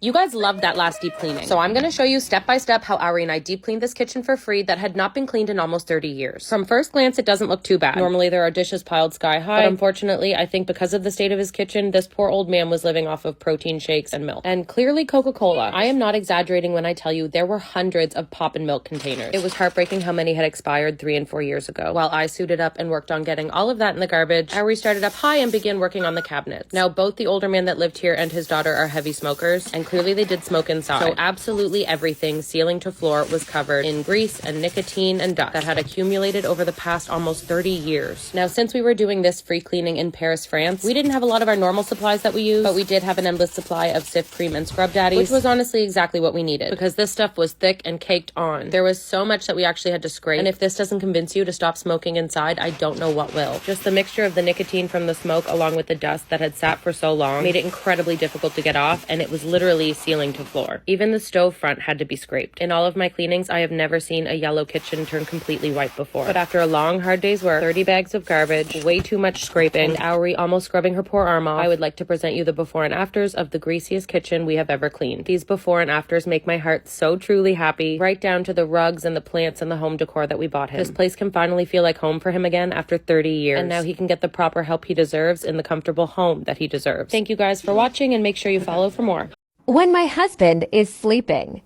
You guys loved that last deep cleaning. So I'm going to show you step by step how Ari and I deep cleaned this kitchen for free that had not been cleaned in almost 30 years. From first glance, it doesn't look too bad. Normally there are dishes piled sky high, but unfortunately, I think because of the state of his kitchen, this poor old man was living off of protein shakes and milk. And clearly Coca-Cola. I am not exaggerating when I tell you there were hundreds of pop and milk containers. It was heartbreaking how many had expired 3 and 4 years ago. While I suited up and worked on getting all of that in the garbage, Ari started up high and began working on the cabinets. Now, both the older man that lived here and his daughter are heavy smokers, and clearly they did smoke inside. So absolutely everything, ceiling to floor, was covered in grease and nicotine and dust that had accumulated over the past almost 30 years. Now, since we were doing this free cleaning in Paris, France, we didn't have a lot of our normal supplies that we use, but we did have an endless supply of Cif Cream and Scrub Daddies, which was honestly exactly what we needed, because this stuff was thick and caked on. There was so much that we actually had to scrape, and if this doesn't convince you to stop smoking inside, I don't know what will. Just the mixture of the nicotine from the smoke along with the dust that had sat for so long made it incredibly difficult to get off, and it was literally ceiling to floor. Even the stove front had to be scraped. In all of my cleanings, I have never seen a yellow kitchen turn completely white before. But after a long, hard day's work, 30 bags of garbage, way too much scraping, and Auri almost scrubbing her poor arm off, I would like to present you the before and afters of the greasiest kitchen we have ever cleaned. These before and afters make my heart so truly happy, right down to the rugs and the plants and the home decor that we bought him. This place can finally feel like home for him again after 30 years. And now he can get the proper help he deserves in the comfortable home that he deserves. Thank you guys for watching, and make sure you follow for more. When my husband is sleeping.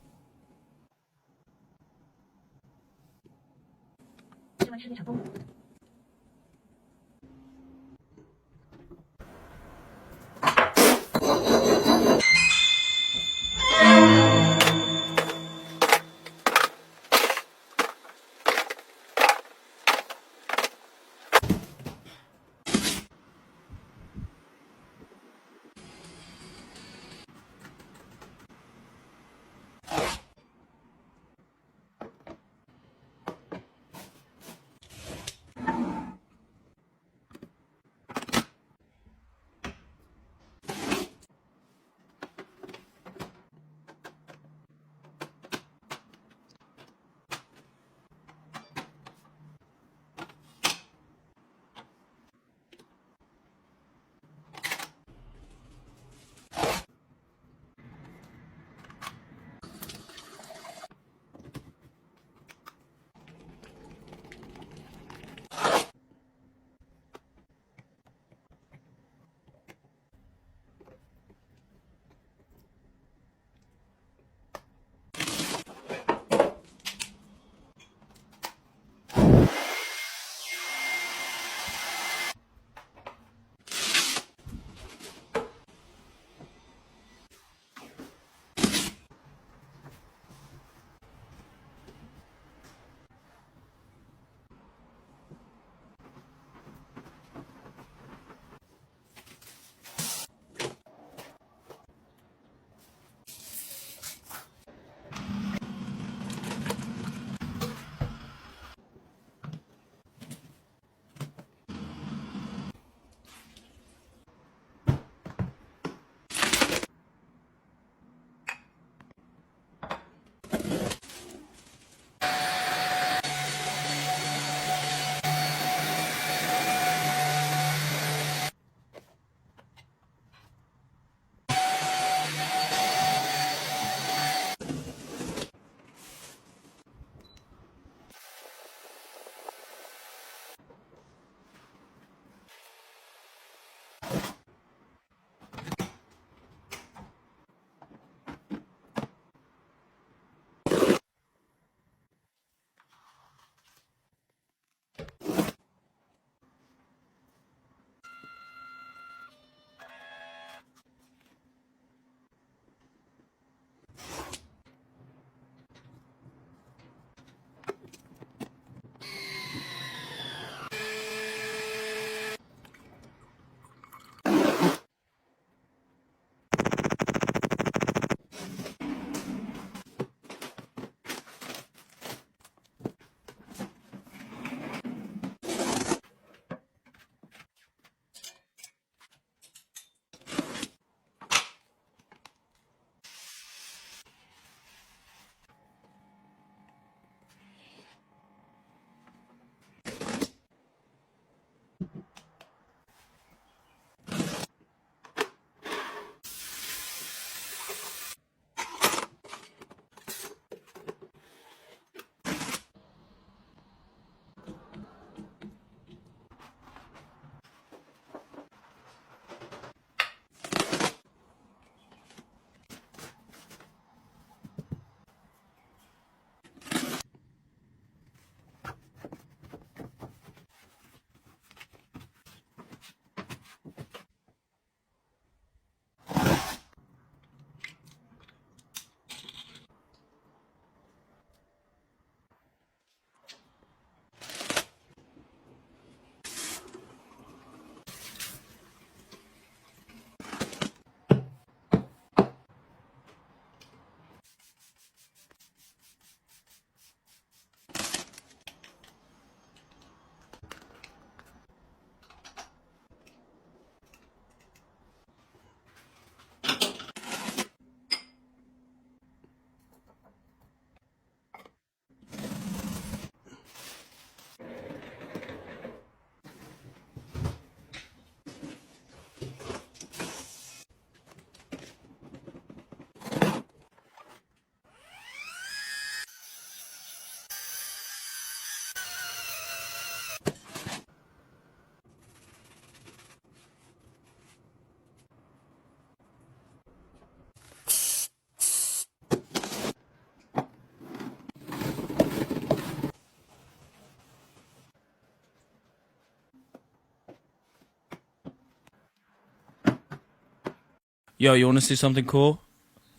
Yo, you wanna see something cool?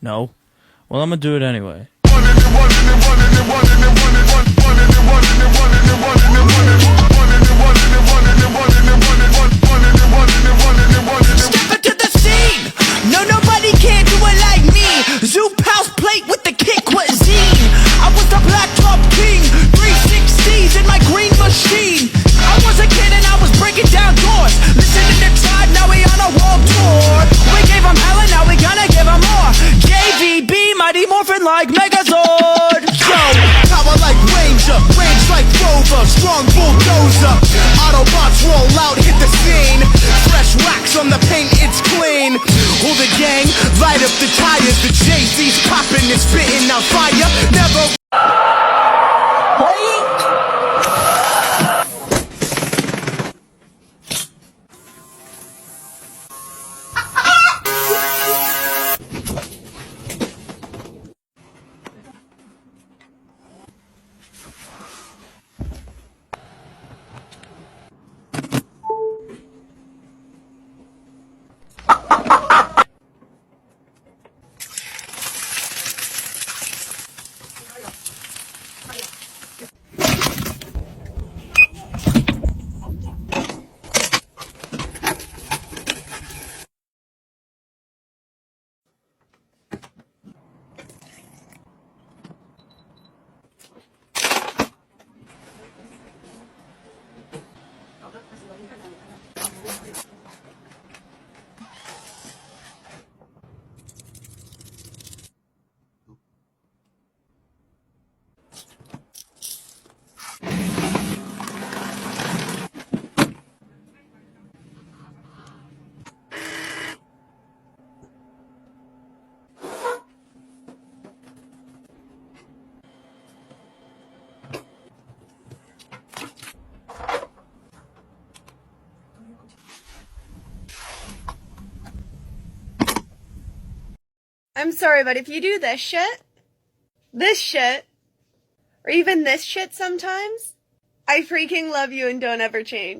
No? Well, I'm gonna do it anyway. Step into the scene! No, nobody can do it like me. Zoop house plate with the kick cuisine. I was the black top king, 360s in my green machine. I was a kid and I was breaking down doors. Listening to Tribe, now we on a world tour. We gave them hell and now we gonna give them more. JVB, Mighty Morphin like Megazord. Yo, power like Ranger, range like Rover, strong bulldozer. Autobots roll out, hit the scene. Fresh wax on the paint, it's clean. All the gang, light up the tires. The Jay-Z's popping and spitting out fire. Never. I'm sorry, but if you do this shit, or even this shit sometimes, I freaking love you and don't ever change.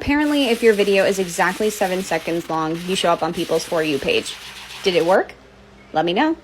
Apparently, if your video is exactly 7 seconds long, you show up on people's For You page. Did it work? Let me know.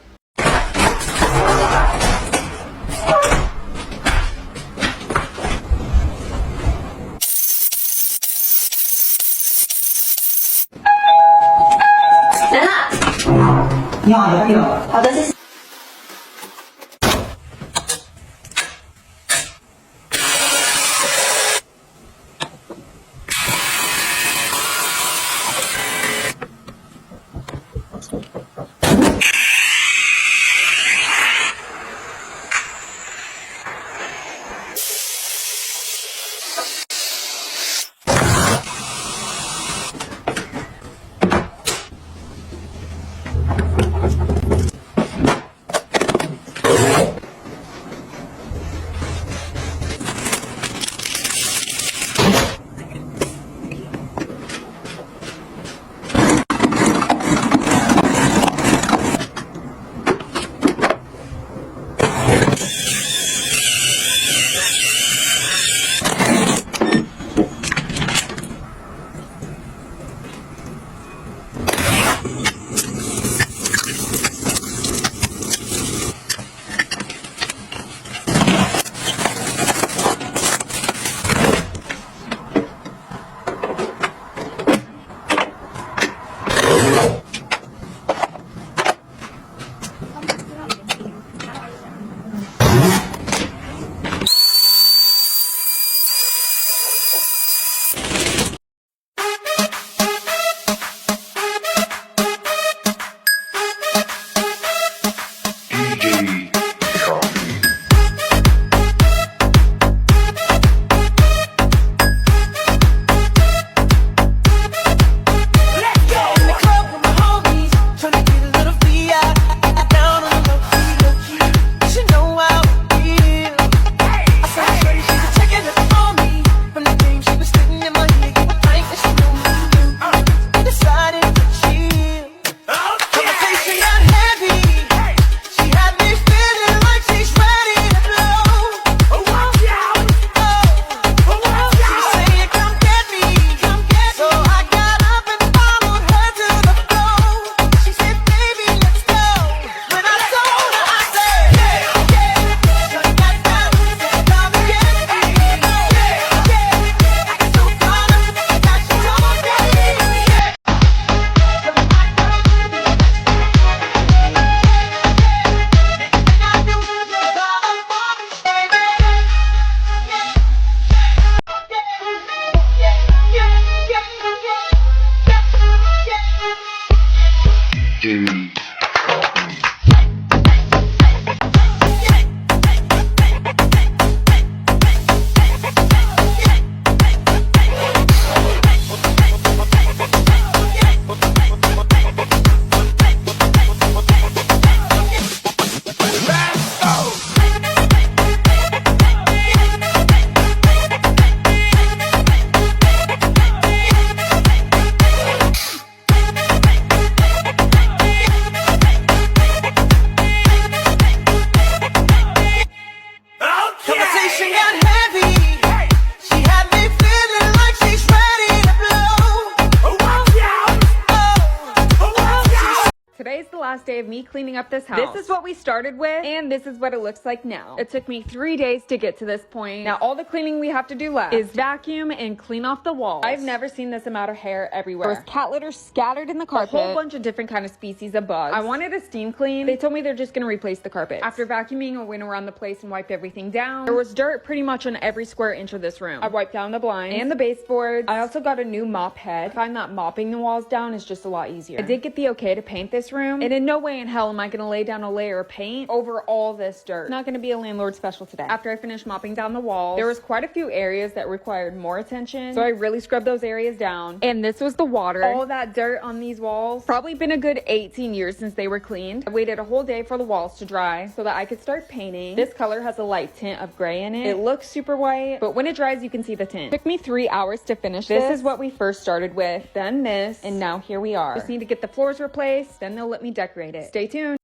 Today's the last day of me cleaning up this house. This is what we started with, and this is what it looks like now. It took me 3 days to get to this point. Now all the cleaning we have to do left is vacuum and clean off the walls. I've never seen this amount of hair everywhere. There was cat litter scattered in the carpet. A whole bunch of different kind of species of bugs. I wanted a steam clean. They told me they're just gonna replace the carpet. After vacuuming, I went around the place and wiped everything down. There was dirt pretty much on every square inch of this room. I wiped down the blinds and the baseboards. I also got a new mop head. I find that mopping the walls down is just a lot easier. I did get the okay to paint this room, and in no way in hell am I gonna lay down a layer of paint over all this dirt. Not gonna be a landlord special today. After I finished mopping down the walls, there was quite a few areas that required more attention, so I really scrubbed those areas down. And this was the water. All that dirt on these walls, probably been a good 18 years since they were cleaned. I waited a whole day for the walls to dry so that I could start painting. This color has a light tint of gray in it. It looks super white, but when it dries you can see the tint. It took me 3 hours to finish this. This is what we first started with, then this, and now here we are. Just need to get the floors replaced, then they'll let me decorate it. Stay tuned.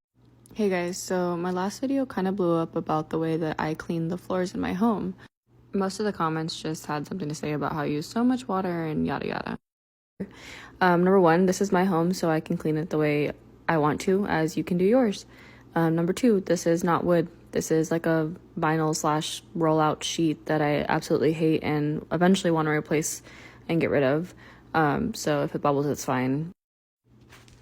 Hey guys, so my last video kind of blew up about the way that I clean the floors in my home. Most of the comments just had something to say about how you use so much water and yada yada. Number one, this is my home, so I can clean it the way I want to, as you can do yours. Number two, this is not wood. This is like a vinyl / rollout sheet that I absolutely hate and eventually want to replace and get rid of. So if it bubbles, it's fine.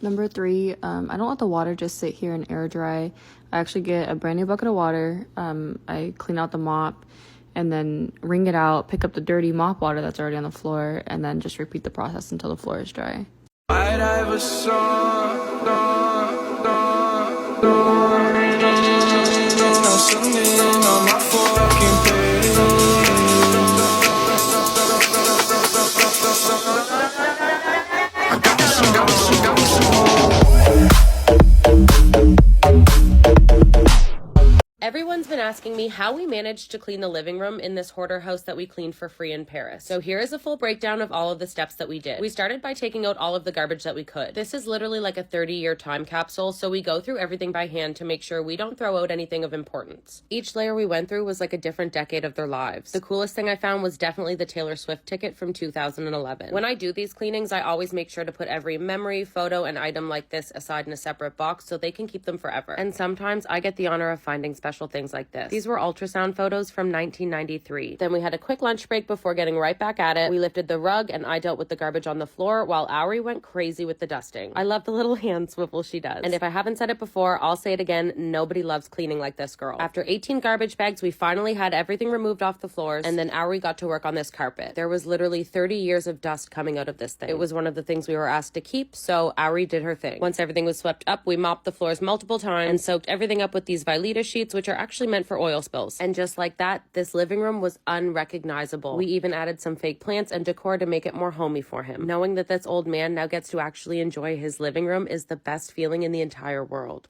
Number three, I don't let the water just sit here and air dry. I actually get a brand new bucket of water. I clean out the mop and then wring it out, pick up the dirty mop water that's already on the floor, and then just repeat the process until the floor is dry. I'd have a on my fucking Everyone's been asking me how we managed to clean the living room in this hoarder house that we cleaned for free in Paris. So here is a full breakdown of all of the steps that we did. We started by taking out all of the garbage that we could. This is literally like a 30-year time capsule, so we go through everything by hand to make sure we don't throw out anything of importance. Each layer we went through was like a different decade of their lives. The coolest thing I found was definitely the Taylor Swift ticket from 2011. When I do these cleanings, I always make sure to put every memory, photo, and item like this aside in a separate box so they can keep them forever. And sometimes I get the honor of finding special things like this. These were ultrasound photos from 1993. Then we had a quick lunch break before getting right back at it. We lifted the rug and I dealt with the garbage on the floor while Auri went crazy with the dusting. I love the little hand swivel she does. And if I haven't said it before, I'll say it again, nobody loves cleaning like this girl. After 18 garbage bags, we finally had everything removed off the floors, and then Auri got to work on this carpet. There was literally 30 years of dust coming out of this thing. It was one of the things we were asked to keep, so Auri did her thing. Once everything was swept up, we mopped the floors multiple times and soaked everything up with these Velveeta sheets, which are actually meant for oil spills. And just like that, this living room was unrecognizable. We even added some fake plants and decor to make it more homey for him. Knowing that this old man now gets to actually enjoy his living room is the best feeling in the entire world.